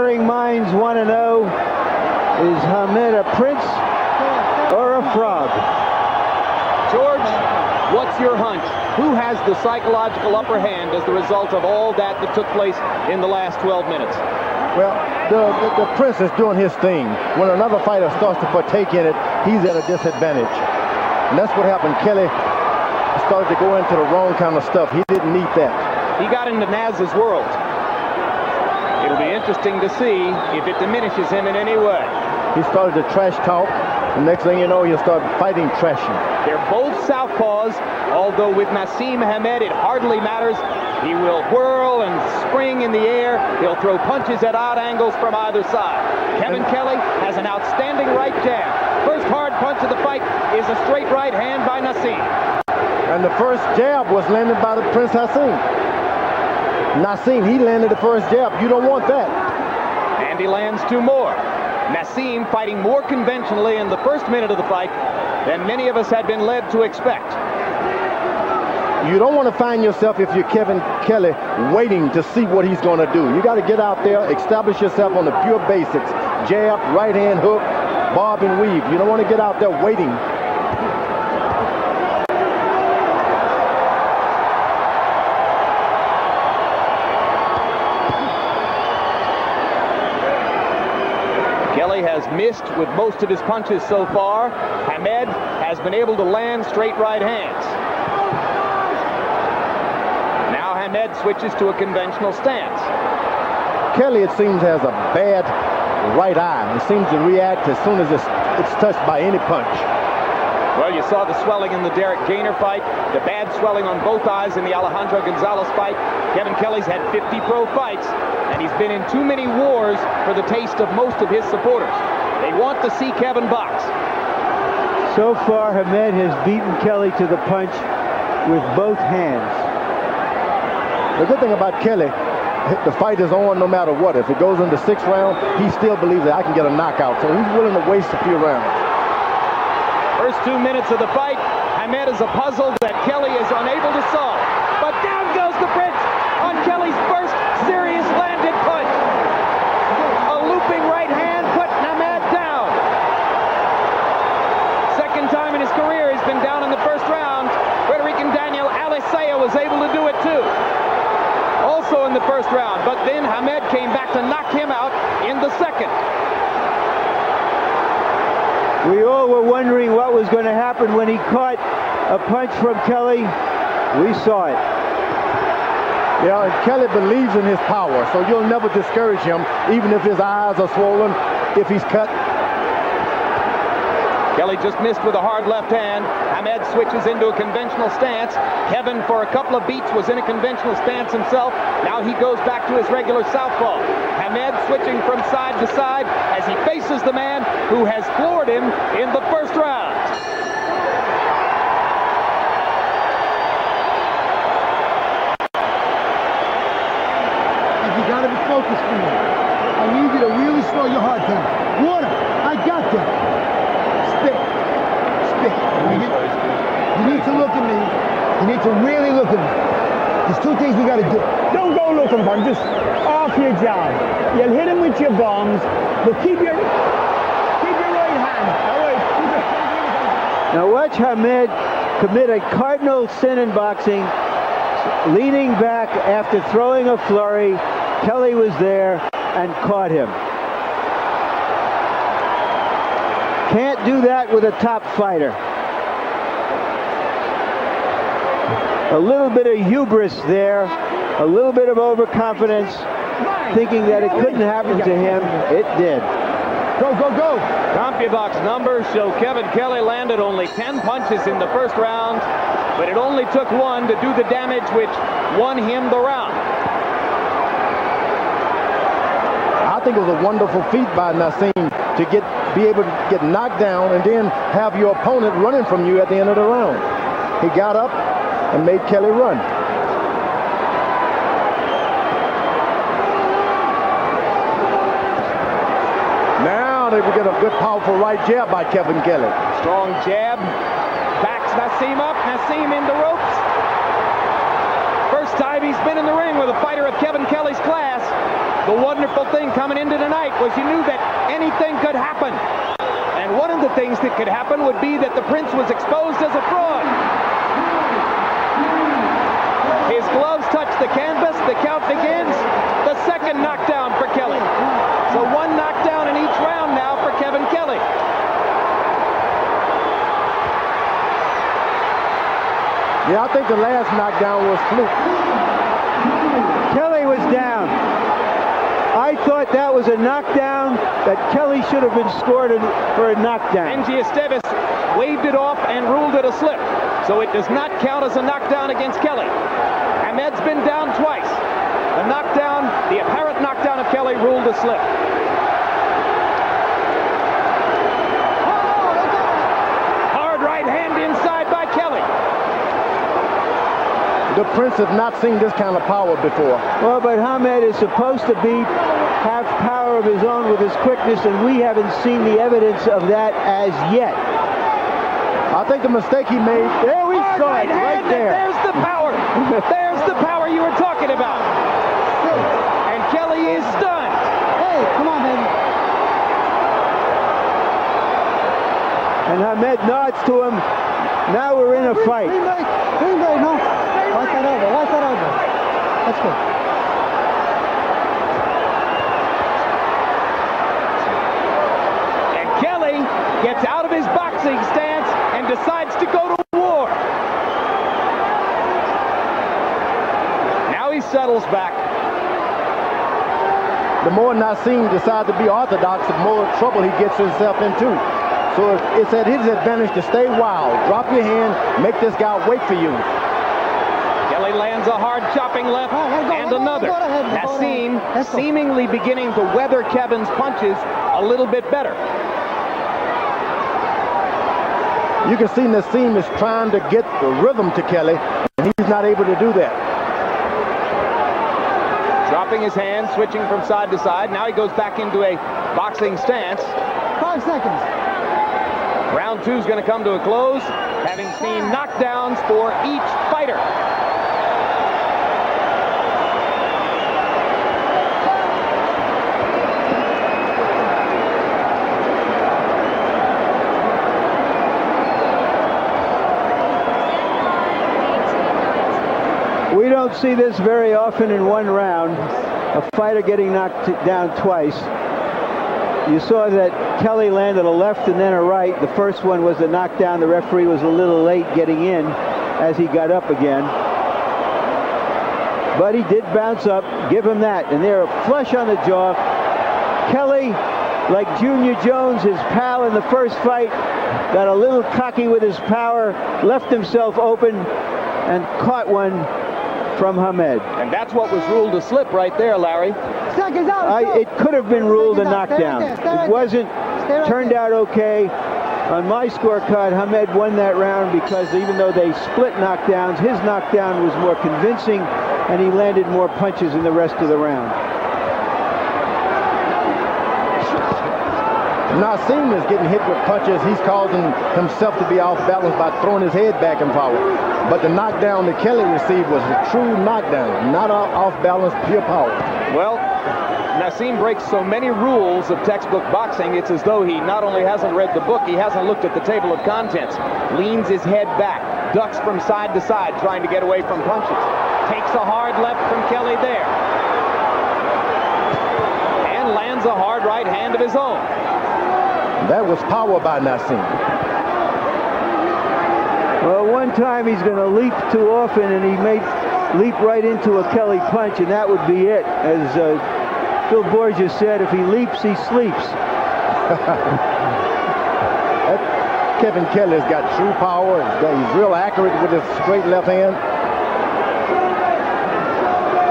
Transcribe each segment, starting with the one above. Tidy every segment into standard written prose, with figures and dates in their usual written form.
inquiring minds want to know, is Hamed a prince or a frog? George, what's your hunch? Who has the psychological upper hand as the result of all that took place in the last 12 minutes? Well, the prince is doing his thing. When another fighter starts to partake in it, he's at a disadvantage. And that's what happened. Kelley started to go into the wrong kind of stuff. He didn't need that. He got into Naz's world. It'll be interesting to see if it diminishes him in any way. He started to trash talk. The next thing you know, he'll start fighting trashing. They're both southpaws, although with Naseem Hamed, it hardly matters. He will whirl and spring in the air. He'll throw punches at odd angles from either side. Kevin Kelley has an outstanding right jab. First hard punch of the fight is a straight right hand by Naseem. And the first jab was landed by the Prince Naseem. Naseem, he landed the first jab. You don't want that. And he lands two more. Naseem fighting more conventionally in the first minute of the fight than many of us had been led to expect. You don't want to find yourself, if you're Kevin Kelley, waiting to see what he's going to do. You got to get out there, establish yourself on the pure basics. Jab, right hand hook, bob and weave. You don't want to get out there waiting. Kelley has missed with most of his punches so far. Hamed has been able to land straight right hands. Now Hamed switches to a conventional stance. Kelley, it seems, has a bad right eye. He seems to react as soon as it's touched by any punch. Well, you saw the swelling in the Derek Gainer fight, the bad swelling on both eyes in the Alejandro Gonzalez fight. Kevin Kelley's had 50 pro fights, and he's been in too many wars for the taste of most of his supporters. They want to see Kevin box. So far, Hamed has beaten Kelley to the punch with both hands. The good thing about Kelley, the fight is on no matter what. If it goes into the 6th round, he still believes that I can get a knockout, so he's willing to waste a few rounds. First 2 minutes of the fight, Hamed is a puzzle that Kelley is unable to solve. But down goes the Prince on Kelley's first serious landed punch. A looping right hand put Hamed down. Second time in his career he's been down in the first round. Puerto Rican Daniel Alisea was able to do it too. Also in the first round, but then Hamed came back to knock him out in the second. We all were wondering what was going to happen when he caught a punch from Kelley. We saw it. Yeah, and Kelley believes in his power, so you'll never discourage him, even if his eyes are swollen, if he's cut. Kelley just missed with a hard left hand. Hamed switches into a conventional stance. Kevin, for a couple of beats, was in a conventional stance himself. Now he goes back to his regular southpaw. Hamed switching from side to side as he faces the man who has floored him in the first round. You gotta be focused for me. I need you to really slow your heart down. Water, I got that. Spit. You need to look at me. You need to really look at me. There's two things we gotta do. Don't go looking for him. Just off your job. You'll hit him with your bombs, but keep your right hand. All right. Now watch Hamed commit a cardinal sin in boxing, leaning back after throwing a flurry. Kelley was there and caught him. Can't do that with a top fighter. A little bit of hubris there, a little bit of overconfidence, thinking that it couldn't happen to him. It did. Go, go, go. CompuBox numbers show Kevin Kelley landed only 10 punches in the first round, but it only took one to do the damage which won him the round. I think it was a wonderful feat by Naseem to be able to get knocked down and then have your opponent running from you at the end of the round. He got up and made Kelley run. Now they will get a good, powerful right jab by Kevin Kelley. Strong jab, backs Naseem up, Naseem in the ropes. First time he's been in the ring with a fighter of Kevin Kelley's class. The wonderful thing coming into tonight was you knew that anything could happen. And one of the things that could happen would be that the Prince was exposed as a fraud. His gloves touch the canvas. The count begins. The second knockdown for Kelley. So one knockdown in each round now for Kevin Kelley. Yeah, I think the last knockdown was fluke. Kelley was down. I thought that was a knockdown, that Kelley should have been scored for a knockdown. Angie Esteves waved it off and ruled it a slip. So it does not count as a knockdown against Kelley. Hamed's been down twice. The knockdown, the apparent knockdown of Kelley, ruled a slip. Hard right hand inside by Kelley. The Prince has not seen this kind of power before. Well, but Hamed is supposed to have power of his own with his quickness, and we haven't seen the evidence of that as yet. I think the mistake he made. There we Hard saw right it, right hand, there. There's the power. There's the power you were talking about. And Kelley is stunned. Hey, come on, baby. And Hamed nods to him. Now we're in a fight. Green light, no. Watch that over. That's good. And Kelley gets out of his boxing stance and decides to go to war. Now he settles back. The more Naseem decides to be orthodox, the more trouble he gets himself into. So it's at his advantage to stay wild. Drop your hand, make this guy wait for you. Kelley lands a hard chopping left and another. Naseem seemingly beginning to weather Kevin's punches a little bit better. You can see Naseem is trying to get the rhythm to Kelley, and he's not able to do that. Dropping his hand, switching from side to side. Now he goes back into a boxing stance. 5 seconds. Round 2 is going to come to a close, having seen knockdowns for each fighter. We don't see this very often in one round, a fighter getting knocked down twice. You saw that Kelley landed a left and then a right. The first one was a knockdown. The referee was a little late getting in as he got up again. But he did bounce up, give him that. And they're flush on the jaw. Kelley, like Junior Jones, his pal in the first fight, got a little cocky with his power, left himself open, and caught one from Hamed. And that's what was ruled a slip right there, Larry. Seconds out. It could have been ruled a knockdown. It wasn't. Stay right Turned there. out okay. On my scorecard, Hamed won that round because even though they split knockdowns, his knockdown was more convincing, and he landed more punches in the rest of the round. Naseem is getting hit with punches. He's causing himself to be off balance by throwing his head back and forward. But the knockdown that Kelley received was a true knockdown, not off balance, pure power. Well, Naseem breaks so many rules of textbook boxing, it's as though he not only hasn't read the book, he hasn't looked at the table of contents. Leans his head back, ducks from side to side, trying to get away from punches. Takes a hard left from Kelley there. And lands a hard right hand of his own. That was power by Naseem. Well, one time he's going to leap too often, and he may leap right into a Kelley punch, and that would be it. As Phil Borges said, if he leaps, he sleeps. Kevin Kelley's got true power. He's real accurate with his straight left hand.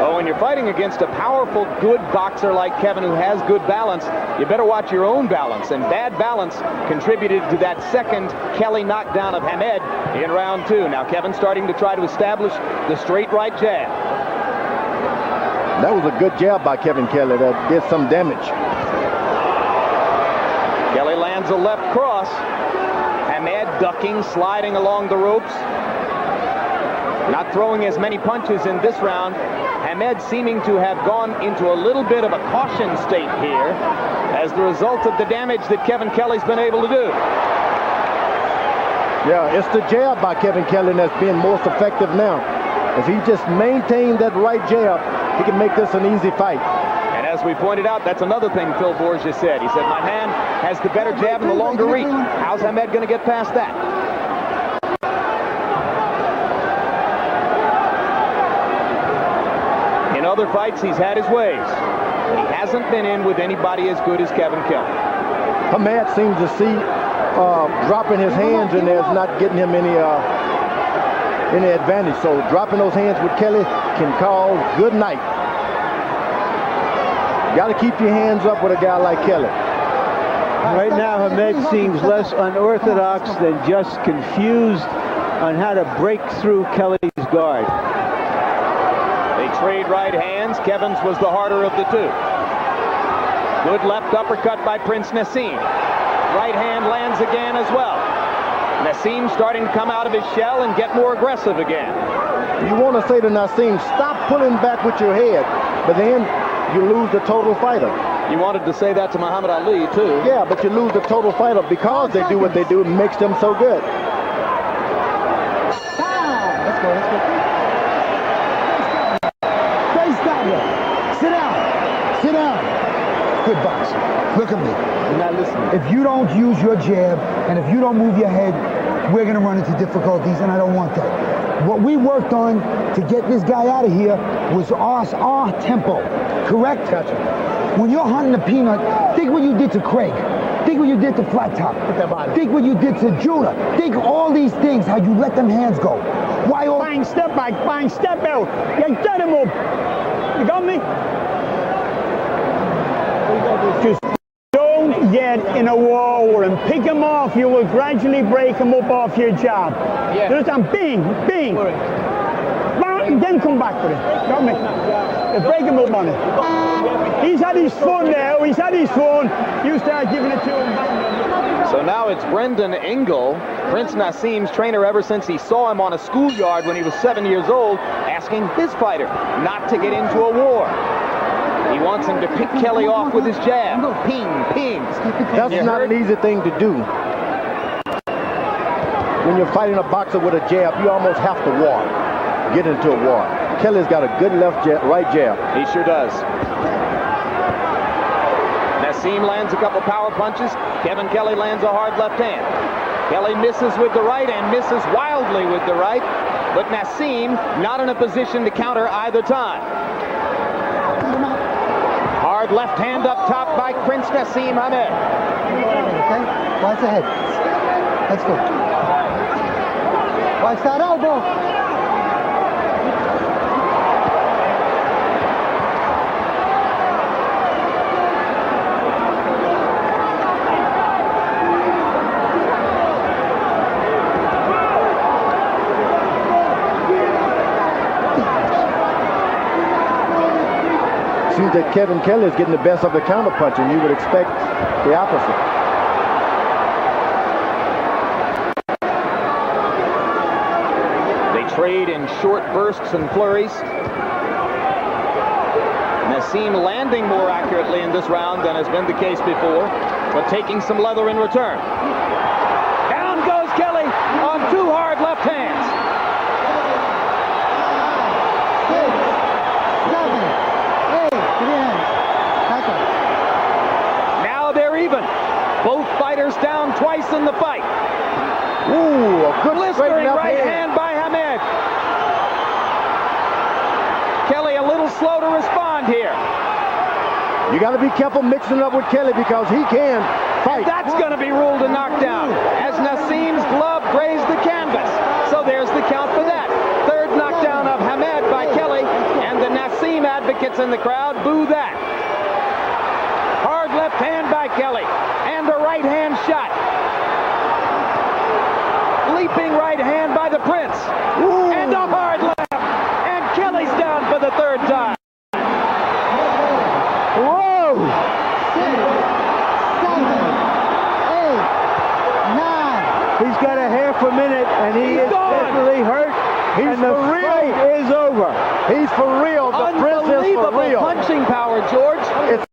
Oh, when you're fighting against a powerful, good boxer like Kevin who has good balance, you better watch your own balance. And bad balance contributed to that second Kelley knockdown of Hamed in round 2. Now Kevin starting to try to establish the straight right jab. That was a good jab by Kevin Kelley that did some damage. Kelley lands a left cross. Hamed ducking, sliding along the ropes. Not throwing as many punches in this round Hamed seeming to have gone into a little bit of a caution state here as the result of the damage that Kevin Kelley's been able to do. Yeah, it's the jab by Kevin Kelley that's being most effective now. If he just maintained that right jab, he can make this an easy fight. And as we pointed out, that's another thing Phil Borgia said. He said, my man has the better jab and the longer reach. How's Hamed going to get past that? In other fights, he's had his ways. But he hasn't been in with anybody as good as Kevin Kelley. Hamed seems to see dropping his hands in there is not getting him any advantage. So dropping those hands with Kelley can call good night. Got to keep your hands up with a guy like Kelley. Right now, Hamed seems less unorthodox than just confused on how to break through Kelley's guard. They trade right hands. Kevin's was the harder of the two. Good left uppercut by Prince Naseem. Right hand lands again as well. Naseem starting to come out of his shell and get more aggressive again. You want to say to Naseem, stop pulling back with your head, but then you lose the total fighter. You wanted to say that to Muhammad Ali, too. Yeah, but you lose the total fighter because they do what they do. It makes them so good. Let's go. Face down. Sit down. Sit down. Good boxing. Look at me. You're not listening. If you don't use your jab and if you don't move your head, we're going to run into difficulties, and I don't want that. What we worked on to get this guy out of here was our tempo. Correct? Gotcha. When you're hunting a peanut, think what you did to Craig. Think what you did to Flat Top. Think what you did to Judah. Think all these things, how you let them hands go. Why all... Bang, step back, bang, step out. You get him up. You got me? Just don't get in a war with him. Pick him off. You will gradually break him up off your jab. Yeah. Understand? Bing, bing. Bang, then come back with it. Got me? You break him up on it. He's had his fun now. He's had his fun. You start giving it to him. So now it's Brendan Ingle, Prince Naseem's trainer ever since he saw him on a schoolyard when he was 7 years old, asking his fighter not to get into a war. He wants him to pick Kelley off with his jab. Ping, ping. That's not an easy thing to do. When you're fighting a boxer with a jab, you almost have to war. Get into a war. Kelley's got a good left jab, right jab. He sure does. Naseem lands a couple power punches. Kevin Kelley lands a hard left hand. Kelley misses with the right and misses wildly with the right. But Naseem not in a position to counter either time. Hard left hand up top by Prince Naseem Hamed. Okay? Watch the head. Let's go. Watch that elbow. Seems that Kevin Kelley is getting the best of the counter punch, and you would expect the opposite. They trade in short bursts and flurries. Naseem landing more accurately in this round than has been the case before, but taking some leather in return. Down goes Kelley on two hard left hands. 6, 7, 8, 3 Now they're even. Both fighters down twice in the fight. Ooh, a good Blistering straight right hand by Hamed. Kelley a little slow to respond here. You got to be careful mixing up with Kelley because he can fight. That's going to be ruled a knockdown as Naseem's glove grazed the canvas. So there's the count for that. Third knockdown of Hamed by Kelley, and the Naseem advocates in the crowd boo that. Hard left hand by Kelley, and a right hand shot. Leaping right hand by the Prince. Ooh. And a hard left. And Kelley's down for the third time. Whoa! 6, 7, 8, 9. He's got a half a minute, and he is gone. definitely hurt. He's and the for real. fight is over. He's for real. The Prince is for Unbelievable real. punching power, George. It's